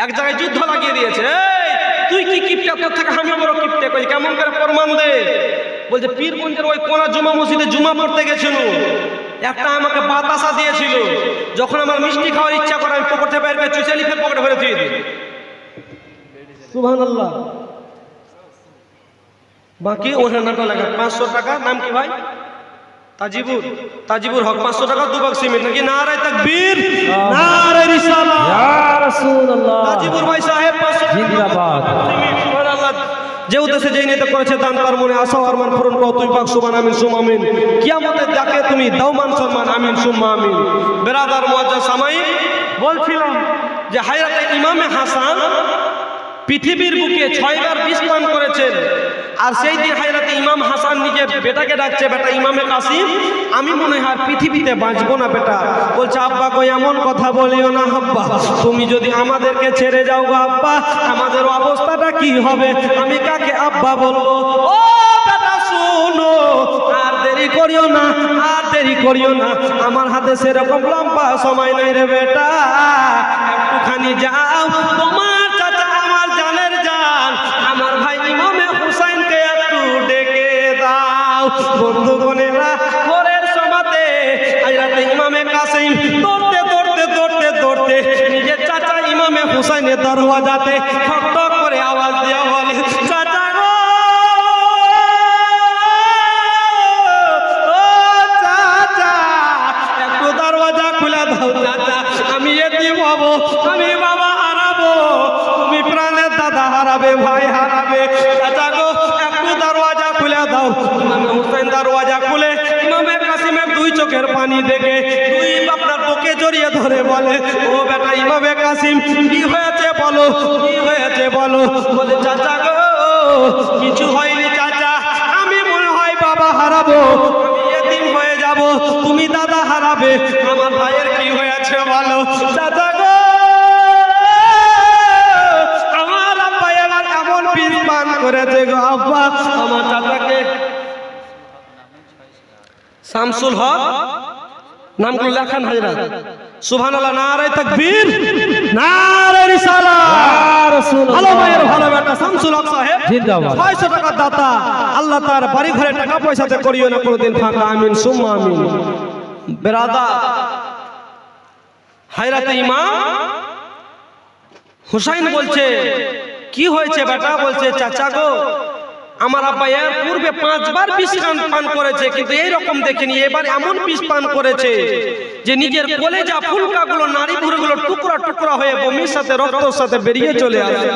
এক জায়গায় যুদ্ধ লাগিয়ে দিয়েছে, এই তুই কি কিপটা, তোর থেকে আমি বড় কিপটে। কই কেমন করে প্রমাণ দে? বলছে পীরগঞ্জের ওই কোনা জুমা মসজিদে জুমা পড়তে গেছিল, একটা আমাকে বাতাসা দিয়েছিল, যখন আমার মিষ্টি খাওয়ার ইচ্ছা করে আমি পকেটে বের করে চুষে লিখে পকেটে ভরে দিয়ে দিই। সুবহানাল্লাহ। বাকি ওখানে নাটা লাগে 500 টাকা। নাম কি ভাই? তাজিবুর হক 500 টাকা 2 বাক্স সিমেন্ট নাকি নারায়ে তাকবীর নারায়ে রিসালাত ইয়া রাসূলুল্লাহ তাজিবুর ভাই সাহেব 500 জিন্দাবাদ সুবহানাল্লাহ যে উদ্দেশ্যে যেই নিতে করেছে দান তার মনে আশা ও আরমান পূরণ করো তুই পাক সুবহান আমিন সুম আমিন কিয়ামতের ডাকে তুমি দাও মান সম্মান আমিন সুম আমিন বেরাদার মুআজ্জাজ সামাঈন বলছিলাম যে হায়রাতে ইমামে হাসান পৃথিবীর বুকে 6 বার বিষ পান করেছেন আর সেই দিন হায়রাতে ইমাম হাসান নিজের বেটাকে ডাকছে বেটা ইমামে কাসিম আমি মনে হয় আর পৃথিবীতে বাঁচবো না বেটা বলছে আব্বা কই এমন কথা বলিও না আব্বা তুমি যদি আমাদেরকে ছেড়ে যাও গো আব্বা আমাদের অবস্থাটা কি হবে আমি কাকে আব্বা বলবো ও বেটা শুনো আর দেরি করিও না আর দেরি করিও না আমার হাতে সেরকম লম্বা সময় নাই রে বেটা একটুখানি যাও তোমার চাচা আমার জানের জান আমার ভাই ইমামে হুসাইনকে একটু ডেকে দাও বন্ধুগণেরা ভোরের সময়তে হাজরাতে ইমামে কাসিম দৌড়তে নিজের চাচা ইমামে হুসাইনের দরওয়াজাতে ঠক ঠক করে আওয়াজ দেওয়া বলে চাচা গো ও চাচা একটু দরওয়াজা খুলে দাও চাচা আমি এতিম হব আমি বাবা হারাবো তুমি প্রাণের দাদা হারাবে ভাই হারাবে চাচা গো একটু দরওয়াজা খুলে দাও ইমামে হুসাইন দরওয়াজা খুলে ইমামে কাসিমের 2 চোখের পানি দেখে দুই আপনার বুকে জড়িয়ে ধরে বলে ও বেটা ইমামে কাসিম কি হয়েছে বলো কি হয়েছে বলো বলে চাচা গো কিছু হয়নি চাচা আমি মনে হয় বাবা হারাবো আমি এতিম হয়ে যাব তুমি দাদা হারাবে আমার ভাইয়ের কি হয়েছে বলো চাচা গো আমার আব্বা এবার এমন বিষ পান করেছে গো আব্বা আমার চাচাকে শামসুল হক নামগুলো লেখান হাজরাত সুবহানাল্লাহ নারায়ে তাকবীর নারায়ে রিসালাত ইয়া রাসূলুল্লাহ ভালো ভাইয়ের ভালো বেটা শামসুল হক সাহেব জিন্দাবাদ 600 টাকা দাতা আল্লাহ তার বাড়ি ঘরে টাকা পয়সাতে করিও না কোনোদিন ফাঁকা আমিন সুম্মা আমিন বেরাদা হায়রাতে ইমাম হুসাইন বলছে কি হয়েছে বেটা বলছে চাচা গো আমার আব্বা এর পূর্বে 5 বার বিষ পান করেছে কিন্তু এই রকম দেখিনি এবার এমন বিষ পান করেছে যে নিজের কলেজা ফুলকাগুলো নারী ভুঁড়িগুলো টুকরা টুকরা হয়ে বমির সাথে রক্তের সাথে বেরিয়ে চলে আসে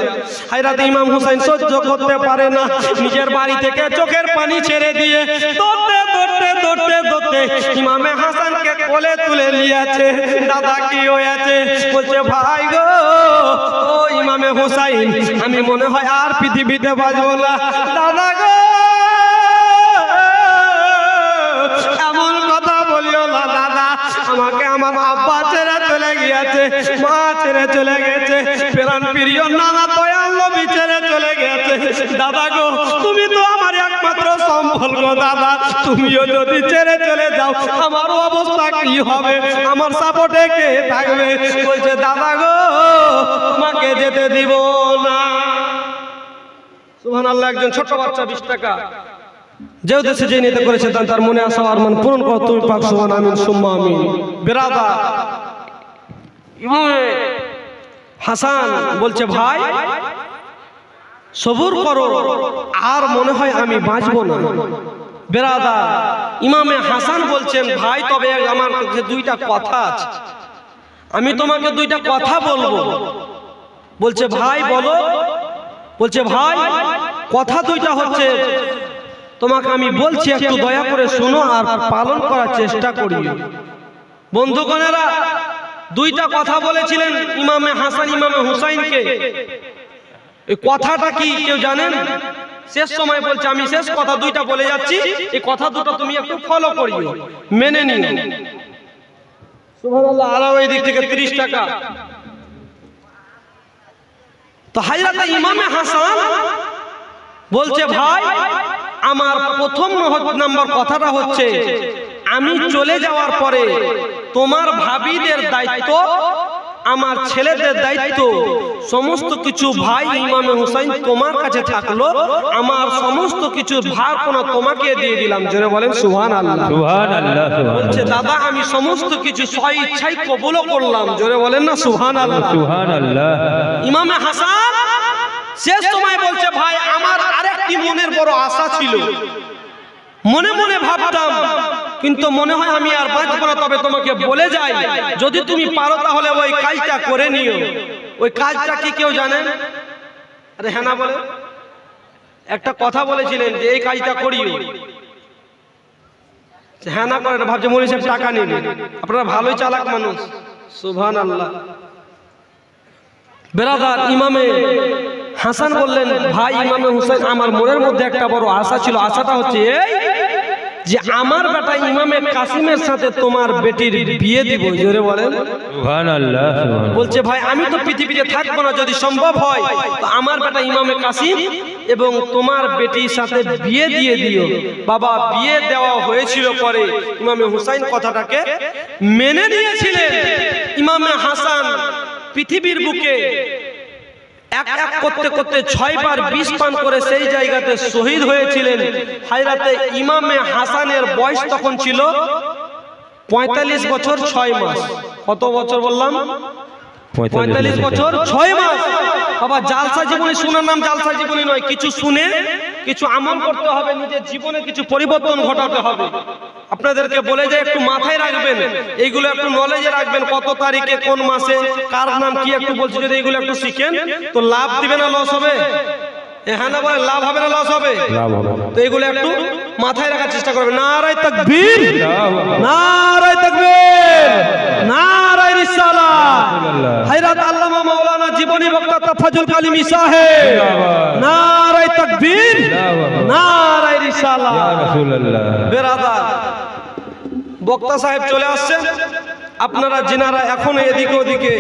হায়রাতে ইমাম হুসাইন সহ্য করতে পারে না নিজের বাড়ি থেকে চোখের পানি ছেড়ে দিয়ে দৌড়তে ইমামে হাসানকে কোলে তুলে নিয়েছে দাদা কি হয়েছে বলছে ভাই গো ও ইমামে হুসাইন আমি মনে হয় আর পৃথিবীতে বাঁচবো না দাদা গো এমন কথা বলিও না দাদা আমাকে আমার আব্বা ছেড়ে চলে গিয়েছে মা ছেড়ে চলে গেছে প্রাণ প্রিয় নানা দয়াল নবী ছেড়ে চলে গেছে দাদা গো তুমি তো আমার একমাত্র সম্বল গো দাদা তুমিও যদি ছেড়ে চলে যাও আমার অবস্থা কি হবে আমার সাপোর্টে কে থাকবে বলছে দাদা গো তোমাকে যেতে দিব না সুবহানাল্লাহ একজন ছোট বাচ্চা 20 টাকা যে উদ্দেশ্যে যে নিতে করেছে তার মনে আশা আরমান পূরণ করো তুমি পাক সুবহান আমিন সুম্মা আমিন বেরাদা ইমামে হাসান বলছে ভাই সবুর করো আর মনে হয় আমি বাঁচবো না বেরাদা ইমামে হাসান বলছেন ভাই তবে আমার কাছে 2টা কথা আছে আমি তোমাকে 2টা কথা বলবো বলছে ভাই বলো বলছে ভাই কথা 2টা হচ্ছে তোমাকে আমি বলছি একটু দয়া করে শোনো আর পালন করার চেষ্টা করি বন্ধুগণেরা 2টা কথা বলেছিলেন ইমামে হাসান ইমামে হুসাইনকে এই কথাটা কি কেউ জানেন শেষ সময় বলছে আমি শেষ কথা 2টা বলে যাচ্ছি এই কথা দুটো তুমি একটু ফলো করিও মেনে নিও সুবহানাল্লাহ আলাও এই দিক থেকে 30 টাকা তো হাজরাতে ইমামে হাসান বলছে ভাই আমার প্রথম নম্বর কথাটা হচ্ছে আমি চলে যাওয়ার পরে তোমার ভাবিদের দায়িত্ব আমার ছেলেদের দায়িত্ব সমস্ত কিছু ভাই ইমামে হুসাইন তোমার কাছে থাকলো আমার সমস্ত কিছু ভার কোনা তোমাকে দিয়ে দিলাম জোরে বলেন সুবহানাল্লাহ সুবহানাল্লাহ বলছে দাদা আমি সমস্ত কিছু স্বইচ্ছাই কবুল করলাম জোরে বলেন না সুবহানাল্লাহ সুবহানাল্লাহ ইমামে হাসান শেষ সময় বলছে ভাই আমার আরেকটি মনের বড় আশা ছিল মনে মনে ভাবতাম কিন্তু মনে হয় আমি আর বাঁচবো না, তবে তোমাকে বলে যাই যদি তুমি পারো তাহলে ওই কাজটা করে নিও। ওই কাজটা কি কেউ জানেন? আরে হ্যাঁ না বলে একটা কথা বলেছিলেন যে এই কাজটা করিও, হ্যাঁ না করেন, ভাবছে মৌলভী সাহেব টাকা নেবে। আপনারা ভালোই চালাক মানুষ, সুবহানাল্লাহ। বেরাদার, ইমামে হাসান বললেন, ভাই ইমামে হুসাইন, আমার মনের মধ্যে একটা বড় আশা ছিল। আশাটা হচ্ছে এই যে আমার বেটা ইমামে কাসিমের সাথে তোমার বেটির বিয়ে দিব। জোরে বলেন সুবহানাল্লাহ। বলছে ভাই আমি তো পৃথিবীতে থাকবো না, যদি সম্ভব হয় তো আমার বেটা ইমামে কাসিম এবং তোমার বেটির সাথে বিয়ে দিয়ে দিও। বাবা, বিয়ে দেওয়া হয়েছিল, পরে ইমামে হুসাইন কথাটাকে মেনে নিয়েছিলেন। ইমামে হাসান পৃথিবীর বুকে এক এক করতে করতে 6 বার বিষ পান করে সেই জায়গাতে শহীদ হয়েছিলেন। হায়রাতে ইমামে হাসানের বয়স তখন ছিল 45 বছর 6 মাস। কত বছর বললাম? 45 বছর 6 মাস। বাবা, জালসা জীবনী শোনার নাম জালসা জীবনী নয়, কিছু শুনে কিছু আমল করতে হবে, নিজের জীবনে কিছু পরিবর্তন ঘটাতে হবে। আপনাদেরকে বলে যে একটু মাথায় রাখবেন, এইগুলো একটু নলেজে রাখবেন, কত তারিখে কোন মাসে কার নাম কি একটু বলছি, যদি এইগুলো একটু শিখেন তো লাভ দিবে না লস হবে? হ্যাঁ না বলে, লাভ হবে না লস হবে? তো এইগুলো একটু মাথায় রাখার চেষ্টা করবেন। নারায়ে তাকবীর, নারায়ে তাকবীর, নারায়ে রিসালাত। হযরত আল্লামা মাওলানা জীবনী বক্তা তাফাজুল কালিমি সাহেব, নারায়ে তাকবীর, নারায়ে রিসালাত। ইয়া রাসূলুল্লাহ। বেরাদার, বক্তা সাহেব চলে আসছেন। আপনারা যিনারা এখন এদিকে ওদিকে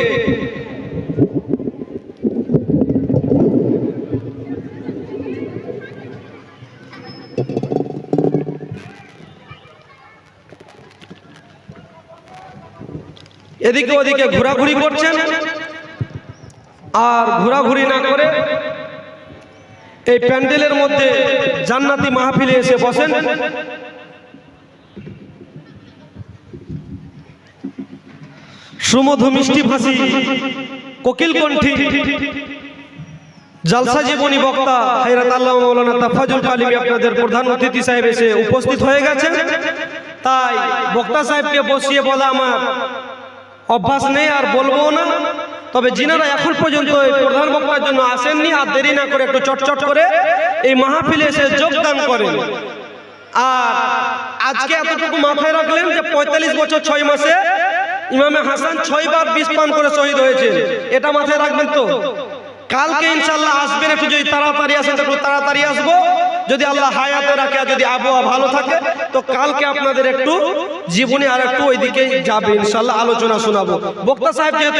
এদিকে ওদিকে ঘোরাঘুরি করছেন, আর ঘোরাঘুরি না করে এই প্যান্ডেলের মধ্যে জান্নাতি মাহফিলে এসে বসেন। সুমধু মিষ্টি ভাষী কোকিল কণ্ঠী জালসা জীবনী বক্তা হযরত আল্লামা মাওলানা তাফাজুল কালিমি আপনাদের প্রধান অতিথি সাহেব এসে উপস্থিত হয়ে গেছেন। তাই বক্তা সাহেবকে বসিয়ে বলা আমার অভ্যাস নেই, আর বলবো না। তবে যিনারা এখন পর্যন্ত এই প্রধান বক্তার জন্য আসেননি, আর দেরি না করে একটু চটচট করে এই মাহফিলে এসে যোগদান করেন। আর আজকে এতটুকু মাথায় রাখলেন যে 45 বছর 6 মাসে ইমামে হাসান 6 বার বিষ পান করে শহীদ হয়েছে, এটা মাথায় রাখবেন। তো কালকে ইনশাআল্লাহ আসবেন, একটু যদি তাড়াতাড়ি আসেন তো একটু তাড়াতাড়ি আসবো, যদি আল্লাহ হায়াতে রাখে, আর যদি আবহাওয়া ভালো থাকে তো কালকে আপনাদের একটু জীবনে আর একটু ওইদিকে যাবে ইনশাআল্লাহ, আলোচনা শোনাবো। বক্তা সাহেব যেহেতু